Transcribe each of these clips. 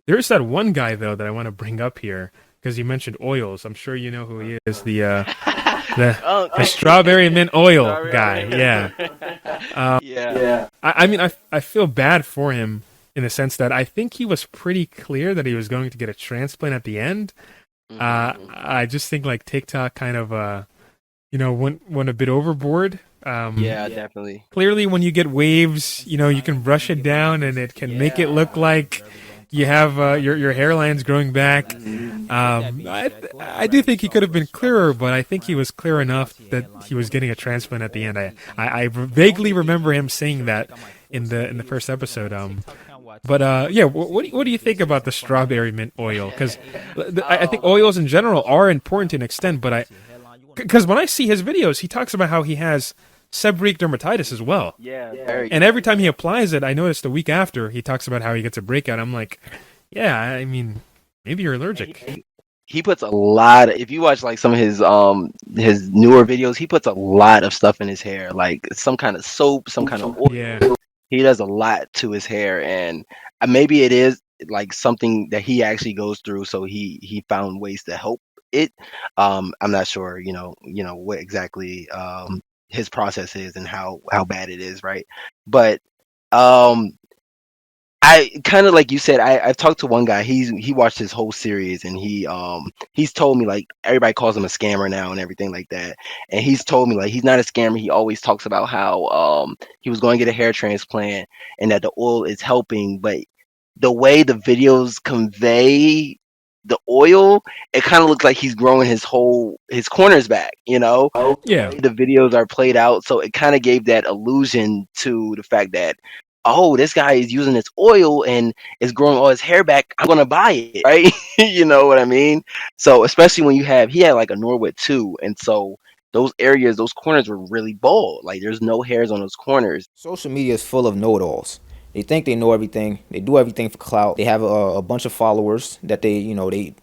There's that one guy though that I want to bring up here because you mentioned oils. I'm sure you know who he is. The the strawberry mint oil guy. Yeah. Um, Yeah. I mean, I feel bad for him in the sense that I think he was pretty clear that he was going to get a transplant at the end. I just think like TikTok kind of went a bit overboard. Yeah, definitely. Clearly, when you get waves, you can brush it down and it can make it look like you have your hairline's growing back. I do think he could have been clearer, but I think he was clear enough that he was getting a transplant at the end. I vaguely remember him saying that in the first episode. But yeah, what do you think about the strawberry mint oil? Because I think oils in general are important to an extent, but because when I see his videos, he talks about how he has seborrheic dermatitis as well. Yeah, very. And every time he applies it, I noticed the week after he talks about how he gets a breakout. I'm like, yeah, I mean, maybe you're allergic. He puts a lot of, if you watch like some of his newer videos, he puts a lot of stuff in his hair, like some kind of soap, some kind of oil. Yeah. He does a lot to his hair, and maybe it is like something that he actually goes through, so he found ways to help it. I'm not sure, what exactly his process is and how bad it is, right? But um I kind of like you said, I've talked to one guy. He watched his whole series, and he's told me like everybody calls him a scammer now and everything like that. And he's told me like he's not a scammer. He always talks about how he was going to get a hair transplant and that the oil is helping, but the way the videos convey the oil, it kind of looks like he's growing his corners back, Yeah. the videos are played out, so it kind of gave that illusion to the fact that, oh, this guy is using this oil and is growing all his hair back. I'm gonna buy it, right? You know what I mean? So especially when he had like a Norwood too, and so those areas, those corners were really bald. Like there's no hairs on those corners. Social media is full of know-it-alls. They think they know everything. They do everything for clout. They have a bunch of followers that they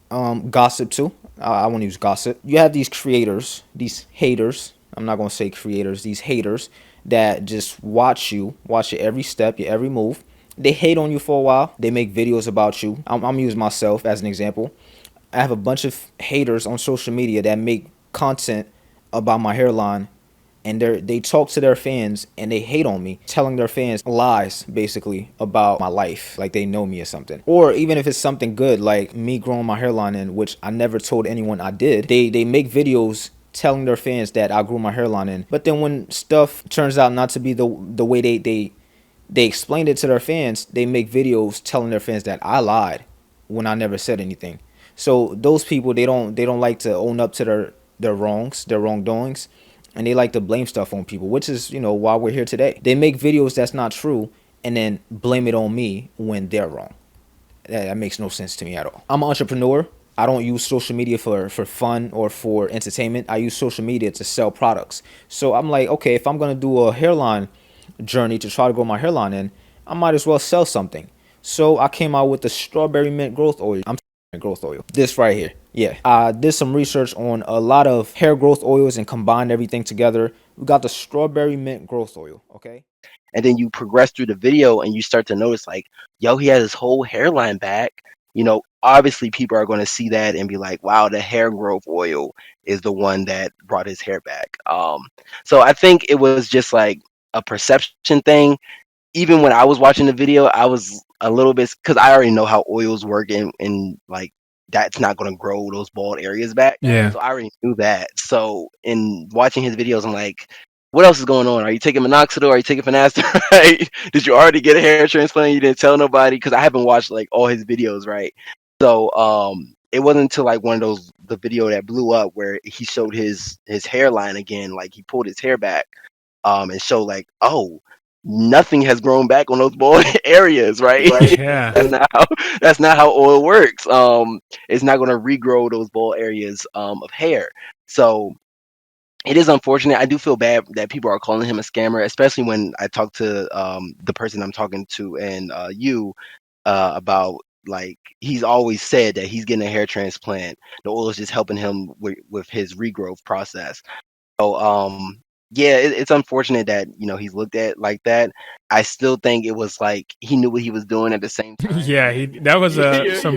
gossip to. I won't use gossip. You have these creators, these haters. I'm not gonna say creators. These haters that just watch your every step, your every move. They hate on you for a while. They make videos about you. I'm using myself as an example. I have a bunch of haters on social media that make content about my hairline, and they talk to their fans and they hate on me, telling their fans lies basically about my life, like they know me or something. Or even if it's something good, like me growing my hairline in, which I never told anyone I did, they make videos telling their fans that I grew my hairline in. But then when stuff turns out not to be the way they explained it to their fans, they make videos telling their fans that I lied when I never said anything. So those people, they don't like to own up to their wrongs, their wrongdoings, and they like to blame stuff on people, which is, why we're here today. They make videos that's not true and then blame it on me when they're wrong. That makes no sense to me at all. I'm an entrepreneur. I don't use social media for fun or for entertainment. I use social media to sell products. So I'm like, okay, if I'm going to do a hairline journey to try to grow my hairline in, I might as well sell something. So I came out with the strawberry mint growth oil. Growth oil. This right here. Yeah. I did some research on a lot of hair growth oils and combined everything together. We got the strawberry mint growth oil. Okay. And then you progress through the video and you start to notice like, yo, he has his whole hairline back. Obviously people are going to see that and be like, wow, the hair growth oil is the one that brought his hair back. So I think it was just like a perception thing. Even when I was watching the video, I was a little bit, because I already know how oils work, and like that's not going to grow those bald areas back. Yeah. So I already knew that. So in watching his videos, I'm like, what else is going on? Are you taking minoxidil? Are you taking finasteride? Right? Did you already get a hair transplant? You didn't tell nobody? Because I haven't watched like all his videos, right? So it wasn't until like one of the video that blew up where he showed his hairline again, like he pulled his hair back, and showed like, oh, nothing has grown back on those bald areas, right? Yeah. That's not how oil works. It's not going to regrow those bald areas of hair. So it is unfortunate. I do feel bad that people are calling him a scammer, especially when I talk to the person I'm talking to and you about, like, he's always said that he's getting a hair transplant. The oil is just helping him with his regrowth process. So yeah, it's unfortunate that he's looked at like that. I still think it was like he knew what he was doing at the same time. Yeah, that was some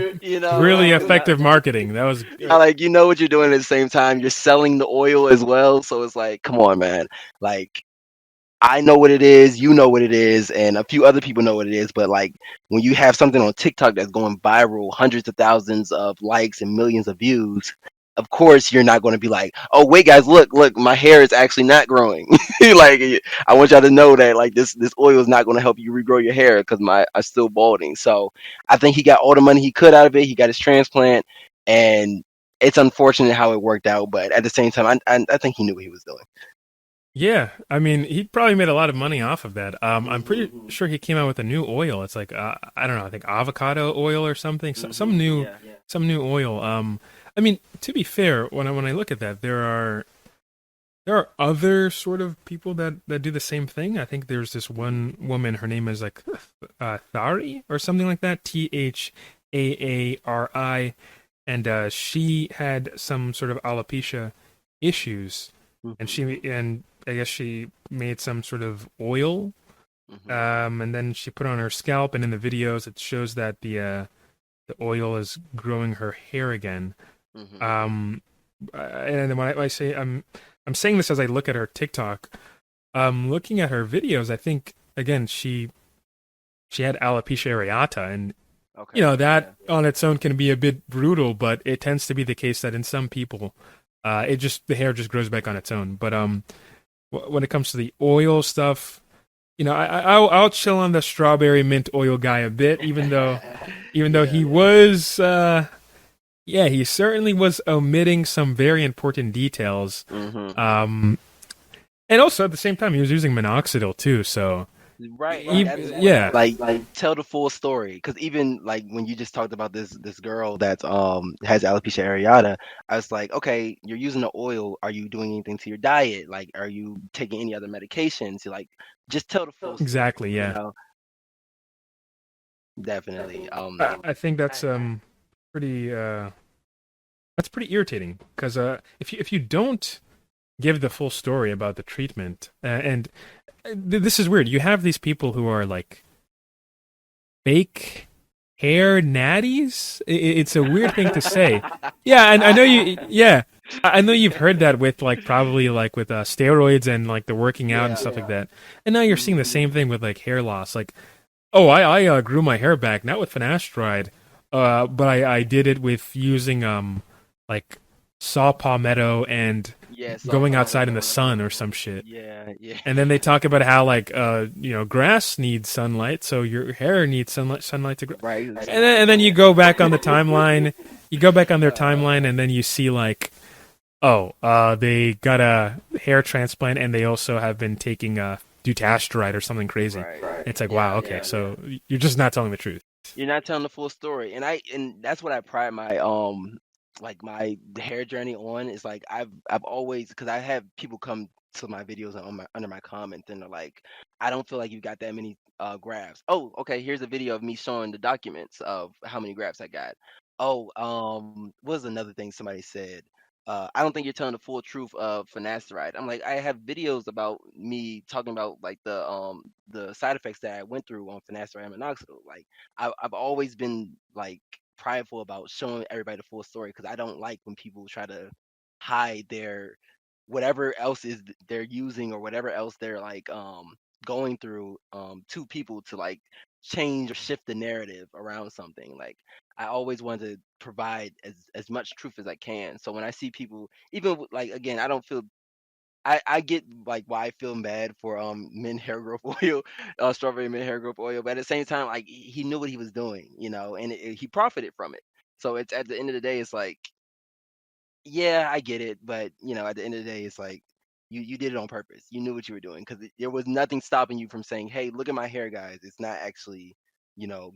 really effective marketing. That was Like you know what you're doing at the same time. You're selling the oil as well, so it's like, come on, man. Like I know what it is, you know what it is, and a few other people know what it is. But like when you have something on TikTok that's going viral, hundreds of thousands of likes and millions of views, of course you're not going to be like, "Oh wait, guys, look, my hair is actually not growing." Like I want y'all to know that like this oil is not going to help you regrow your hair because I'm still balding. So I think he got all the money he could out of it. He got his transplant, and it's unfortunate how it worked out. But at the same time, I think he knew what he was doing. yeah. I mean, he probably made a lot of money off of that. I'm pretty sure he came out with a new oil. It's like I don't know, I think avocado oil or something. Some new oil. I mean, to be fair, when I look at that, there are other sort of people that do the same thing. I think there's this one woman. Her name is like Thari or something like that. Thaari, and she had some sort of alopecia issues, and I guess she made some sort of oil, and then she put it on her scalp, and in the videos it shows that the oil is growing her hair again. Um, and when I say I'm saying this as I look at her TikTok, looking at her videos, I think again she had alopecia areata, and Okay. that on its own can be a bit brutal, but it tends to be the case that in some people, the hair just grows back on its own. But when it comes to the oil stuff, I'll chill on the strawberry mint oil guy a bit, even though he was, he certainly was omitting some very important details. And also at the same time, he was using minoxidil too, so. Right. Yeah. Like tell the full story. Because even like when you just talked about this girl that has alopecia areata, I was like, okay, you're using the oil. Are you doing anything to your diet? Like, are you taking any other medications? You're like, just tell the full story. Exactly. You Yeah. know, definitely. I think that's pretty irritating because if you don't give the full story about the treatment and this is weird. You have these people who are like fake hair natties. It's a weird thing to say. Yeah, and I know you. Yeah, I know you've heard that with like probably like with steroids and like the working out and stuff like that. And now you're seeing the same thing with like hair loss. Like, oh, I grew my hair back not with finasteride, but I did it with using like saw palmetto and going outside in the sun or some shit. Yeah. And then they talk about how like grass needs sunlight, so your hair needs sunlight to grow. Right. And then you go back on the timeline. You go back on their timeline, and then you see like, they got a hair transplant, and they also have been taking dutasteride or something crazy. Right. It's like, wow, okay, so you're just not telling the truth. You're not telling the full story, and that's what I pride my like my hair journey on. Is like I've always, because I have people come to my videos and under my comments, and they're like, I don't feel like you got that many grafts. Oh, okay, here's a video of me showing the documents of how many grafts I got. Oh, what was another thing somebody said? I don't think you're telling the full truth of finasteride. I'm like, I have videos about me talking about like the side effects that I went through on finasteride and minoxidil. Like I've always been like prideful about showing everybody the full story, because I don't like when people try to hide their whatever else is they're using, or whatever else they're like going through to people to like change or shift the narrative around something. Like I always want to provide as much truth as I can. So when I see people, even like again, I don't feel I get like why I feel bad for mint hair growth oil, strawberry mint hair growth oil, but at the same time, like he knew what he was doing, and he profited from it. So it's at the end of the day, it's like, yeah, I get it, but at the end of the day, it's like you did it on purpose. You knew what you were doing, because there was nothing stopping you from saying, "Hey, look at my hair, guys. It's not actually,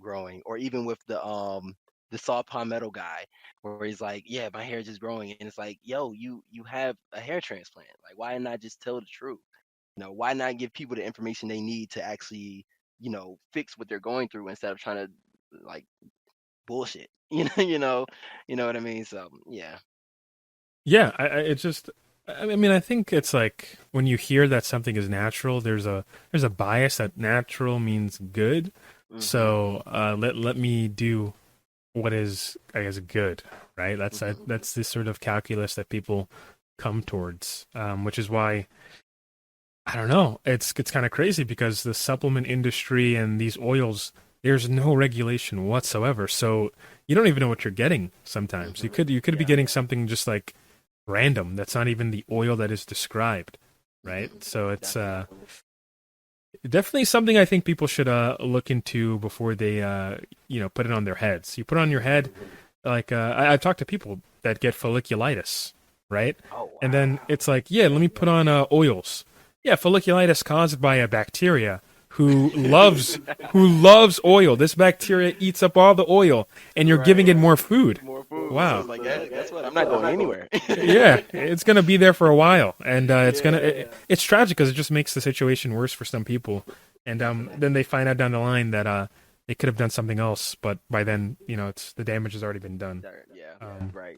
growing." Or even with the saw palmetto guy, where he's like, "Yeah, my hair is just growing," and it's like, "Yo, you have a hair transplant. Like, why not just tell the truth? Why not give people the information they need to actually, fix what they're going through, instead of trying to like bullshit." You know what I mean? So yeah. Yeah, it's just I mean, I think it's like when you hear that something is natural, there's a bias that natural means good. Hmm. So let me do what is, I guess, good, right? Hmm. That's this sort of calculus that people come towards, which is why I don't know. It's kind of crazy because the supplement industry and these oils, there's no regulation whatsoever. So you don't even know what you're getting sometimes. Hmm. You could be Yeah. getting something just like random that's not even the oil that is described, right? Hmm. So it's Definitely. definitely something I think people should look into before they put it on their heads. You put it on your head, like I've talked to people that get folliculitis, right? Oh And then wow. it's like, yeah, let me put on oils. Yeah, folliculitis caused by a bacteria who loves oil. This bacteria eats up all the oil, and you're giving Right. it more food. More food. So Wow. it's like, guess what? I'm not going anywhere. Yeah, it's gonna be there for a while, and Yeah. it's tragic because it just makes the situation worse for some people, and then Definitely. they find out down the line that they could have done something else, but by then it's the damage has already been done. Yeah. Um, Right.